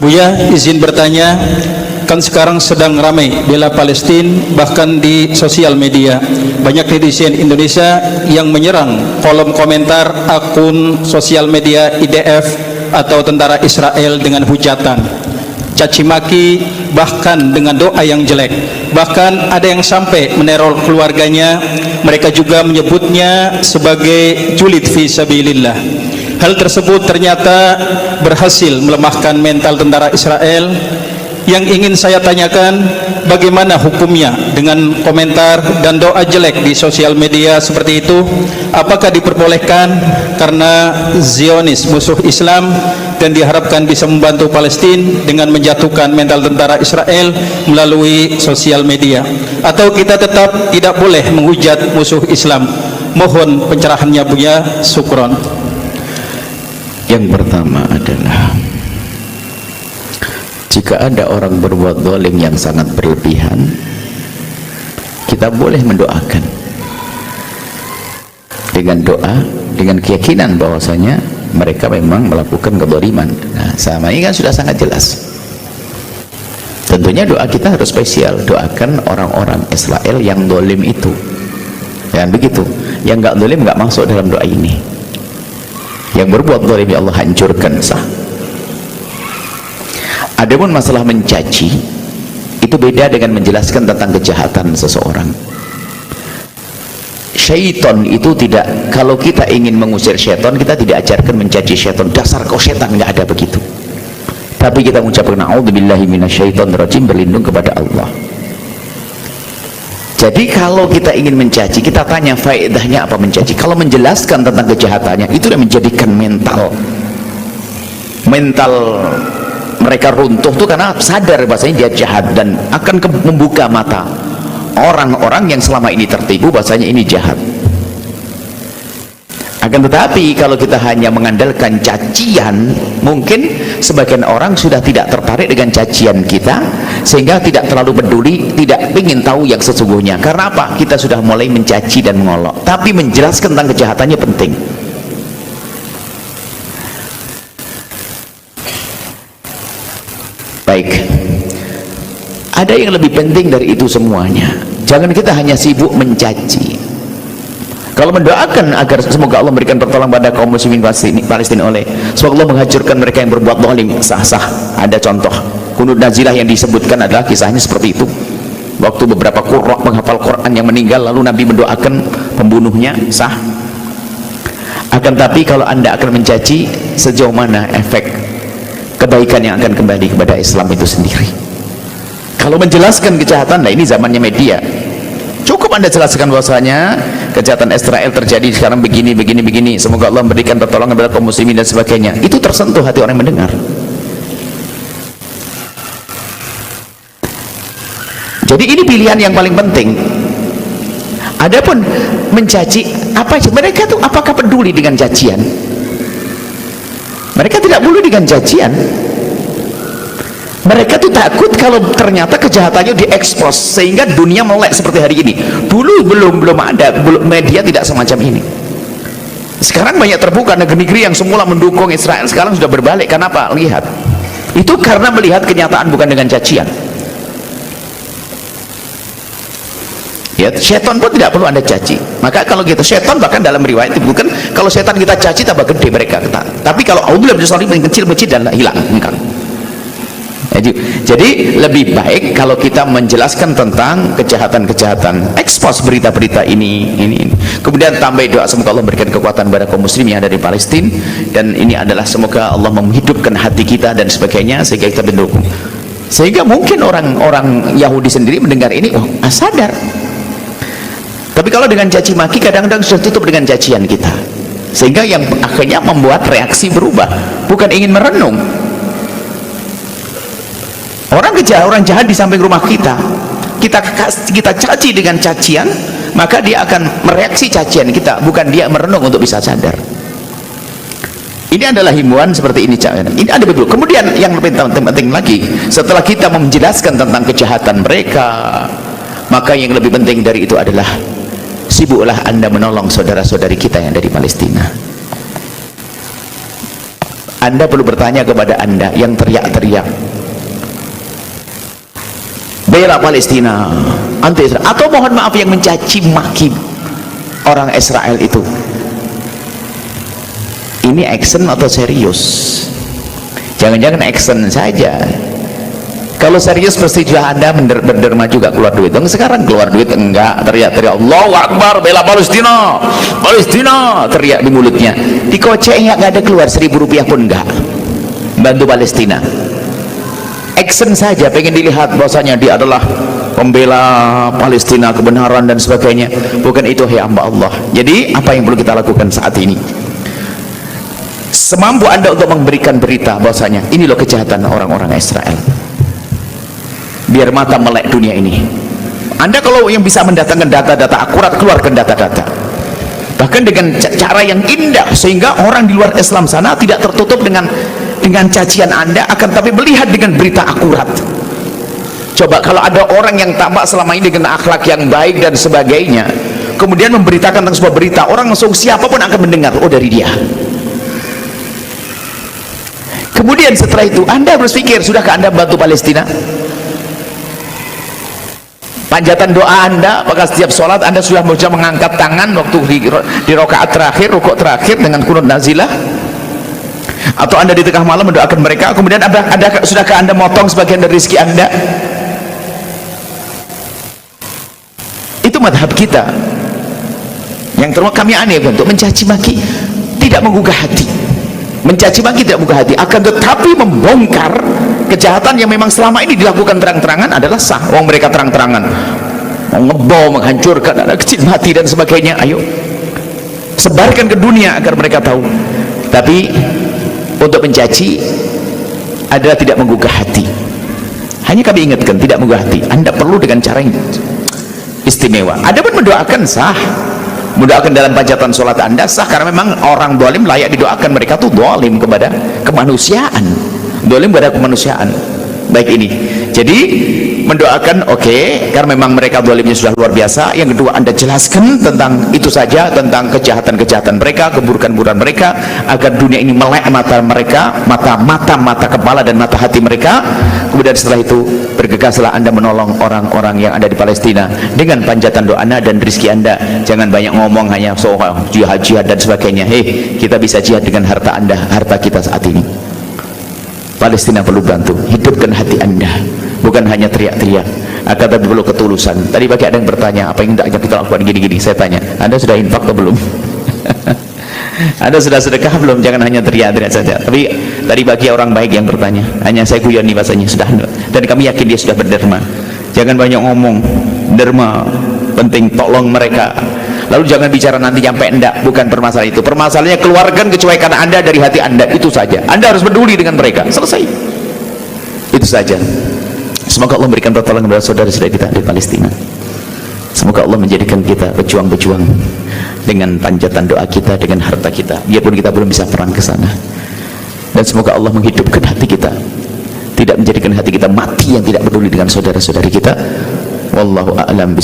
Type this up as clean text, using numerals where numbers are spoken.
Buya izin bertanya, kan sekarang sedang ramai bela Palestina, bahkan di sosial media banyak netizen Indonesia yang menyerang kolom komentar akun sosial media IDF atau tentara Israel dengan hujatan, caci maki, bahkan dengan doa yang jelek. Bahkan ada yang sampai meneror keluarganya. Mereka juga menyebutnya sebagai julid fi sabilillah. Hal tersebut ternyata berhasil melemahkan mental tentara Israel. Yang ingin saya tanyakan, bagaimana hukumnya dengan komentar dan doa jelek di sosial media seperti itu? Apakah diperbolehkan karena Zionis musuh Islam dan diharapkan bisa membantu Palestina dengan menjatuhkan mental tentara Israel melalui sosial media? Atau kita tetap tidak boleh menghujat musuh Islam? Mohon pencerahannya Buya, syukron. Yang pertama adalah, jika ada orang berbuat zalim yang sangat berlebihan, kita boleh mendoakan dengan doa, dengan keyakinan bahwasanya mereka memang melakukan kezaliman. Nah, sama ini kan sudah sangat jelas. Tentunya doa kita harus spesial, doakan orang-orang Israel yang zalim itu. Dan begitu, yang nggak zalim nggak masuk dalam doa ini. Yang berbuat zalim ya Allah hancurkan, sah. Adapun masalah mencaci, itu beda dengan menjelaskan tentang kejahatan seseorang. Syaitan itu tidak, kalau kita ingin mengusir syaitan, kita tidak ajarkan mencaci syaitan, dasar kau syaitan, nggak ada begitu. Tapi kita mengucapkan a'udzubillahi minasyaitonirrajim, berlindung kepada Allah. Jadi kalau kita ingin mencaci, kita tanya faedahnya apa mencaci. Kalau menjelaskan tentang kejahatannya, itu yang menjadikan mental mereka runtuh tuh karena sadar bahasanya dia jahat, dan akan membuka mata orang-orang yang selama ini tertipu bahasanya ini jahat. Akan tetapi kalau kita hanya mengandalkan cacian, mungkin sebagian orang sudah tidak tertarik dengan cacian kita, sehingga tidak terlalu peduli, tidak ingin tahu yang sesungguhnya. Karena apa? Kita sudah mulai mencaci dan mengolok. Tapi menjelaskan tentang kejahatannya penting. Baik, ada yang lebih penting dari itu semuanya. Jangan kita hanya sibuk mencaci. Kalau mendoakan agar semoga Allah memberikan pertolongan pada kaum muslimin Palestina, semoga Allah menghancurkan mereka yang berbuat zalim, sah-sah. Ada contoh kunut nazilah yang disebutkan adalah kisahnya seperti itu. Waktu beberapa qurra penghafal Quran yang meninggal, lalu Nabi mendoakan pembunuhnya, sah. Akan tapi kalau Anda akan mencaci, sejauh mana efek kebaikan yang akan kembali kepada Islam itu sendiri? Kalau menjelaskan kejahatan, nah ini zamannya media, cukup Anda jelaskan bahwasanya kejahatan Israel terjadi sekarang begini, semoga Allah memberikan pertolongan kepada kaum muslimin dan sebagainya. Itu tersentuh hati orang yang mendengar. Jadi ini pilihan yang paling penting. Adapun mencaci, apa mereka tuh apakah peduli dengan cacian? Mereka tidak peduli dengan cacian. Mereka tuh takut kalau ternyata kejahatannya diekspos sehingga dunia melek seperti hari ini. Dulu belum ada, media tidak semacam ini. Sekarang banyak terbuka, negeri-negeri yang semula mendukung Israel sekarang sudah berbalik. Kenapa? Lihat, itu karena melihat kenyataan, bukan dengan cacian. Ya, setan pun tidak perlu Anda caci. Maka kalau kita setan, bahkan dalam riwayat itu bukan kalau setan kita caci tambah gede mereka. Tapi kalau Allah paling kecil dan hilang engkau. Jadi lebih baik kalau kita menjelaskan tentang kejahatan-kejahatan, ekspos berita-berita ini. Kemudian tambah doa semoga Allah memberikan kekuatan kepada kaum muslim yang ada di Palestina, dan ini adalah semoga Allah menghidupkan hati kita dan sebagainya sehingga kita mendukung. Sehingga mungkin orang-orang Yahudi sendiri mendengar ini, oh sadar. Tapi kalau dengan caci maki, kadang-kadang sudah tutup dengan cacian kita, sehingga yang akhirnya membuat reaksi berubah, bukan ingin merenung. Orang jahat di samping rumah kita caci dengan cacian, maka dia akan mereaksi cacian kita, bukan dia merenung untuk bisa sadar. Ini adalah himbauan seperti ini. Ini ada betul. Kemudian yang lebih penting lagi, setelah kita menjelaskan tentang kejahatan mereka, maka yang lebih penting dari itu adalah sibuklah Anda menolong saudara-saudari kita yang ada di Palestina. Anda perlu bertanya kepada Anda yang teriak-teriak bela Palestina, anti Israel, atau mohon maaf yang mencaci maki orang Israel itu, ini action atau serius? Jangan-jangan action saja. Kalau serius pasti juga Anda berderma juga keluar duit. Sekarang keluar duit enggak, teriak-teriak Allahu Akbar, bela Palestina, Palestina, teriak di mulutnya, dikoceknya enggak ada keluar 1.000 rupiah pun enggak bantu Palestina. Action saja, pengen dilihat bahwasanya dia adalah pembela Palestina, kebenaran dan sebagainya. Bukan itu, hai hamba Allah. Jadi apa yang perlu kita lakukan saat ini? Semampu Anda untuk memberikan berita bahwasanya ini loh kejahatan orang-orang Israel, biar mata melek dunia ini. Anda kalau yang bisa mendatangkan data-data akurat, keluarkan data-data, bahkan dengan cara yang indah, sehingga orang di luar Islam sana tidak tertutup dengan cacian Anda, akan tapi melihat dengan berita akurat. Coba kalau ada orang yang tampak selama ini dengan akhlak yang baik dan sebagainya, kemudian memberitakan tentang sebuah berita, orang langsung siapapun akan mendengar, oh dari dia. Kemudian setelah itu Anda harus pikir, sudahkah Anda bantu Palestina? Panjatan doa Anda, apakah setiap sholat Anda sudah mengangkat tangan waktu di rakaat terakhir, rukuk terakhir dengan kunut nazilah? Atau Anda di tengah malam mendoakan mereka? Kemudian sudahkah Anda motong sebagian dari rezeki Anda? Itu madhab kita yang terus kami aneh untuk mencaci maki, tidak menggugah hati. Mencaci maki tidak menggugah hati, akan tetapi membongkar kejahatan yang memang selama ini dilakukan terang-terangan adalah sah. Wong mereka terang-terangan ngebom, menghancurkan anak kecil mati dan sebagainya. Ayo sebarkan ke dunia agar mereka tahu. Tapi untuk mencaci adalah tidak menggugah hati. Hanya kami ingatkan, tidak menggugah hati. Anda perlu dengan cara yang istimewa. Ada pun mendoakan sah, mendoakan dalam panjatan sholat Anda sah, karena memang orang dolim layak didoakan. Mereka tuh dolim kepada kemanusiaan, dolim kepada kemanusiaan. Baik, ini jadi mendoakan oke, karena memang mereka dolimnya sudah luar biasa. Yang kedua, Anda jelaskan tentang itu saja, tentang kejahatan-kejahatan mereka, keburukan-keburukan mereka, agar dunia ini melek mata mereka, mata kepala dan mata hati mereka. Kemudian setelah itu bergegaslah Anda menolong orang-orang yang ada di Palestina dengan panjatan doa Anda dan rezeki Anda. Jangan banyak ngomong hanya soal jihad dan sebagainya. Kita bisa jihad dengan harta Anda, harta kita saat ini. Palestina perlu bantu, hidupkan hati Anda, bukan hanya teriak-teriak, akan tapi perlu ketulusan. Tadi pagi ada yang bertanya, apa yang tidak kita lakukan gini-gini. Saya tanya, Anda sudah infak atau belum? Anda sudah sedekah belum? Jangan hanya teriak-teriak saja. Tapi tadi bagi orang baik yang bertanya, hanya saya guyon nih bahasanya, sudah. Dan kami yakin dia sudah berderma. Jangan banyak ngomong, derma penting, tolong mereka. Lalu jangan bicara nanti sampai enggak, bukan permasalahan itu. Permasalahannya keluarkan kecuekan Anda dari hati Anda, itu saja. Anda harus peduli dengan mereka, selesai. Itu saja. Semoga Allah memberikan pertolongan kepada saudara-saudara kita di Palestina. Semoga Allah menjadikan kita pejuang-pejuang dengan panjatan doa kita, dengan harta kita, biarpun kita belum bisa perang ke sana. Dan semoga Allah menghidupkan hati kita, tidak menjadikan hati kita mati yang tidak peduli dengan saudara-saudari kita. Wallahu a'lam.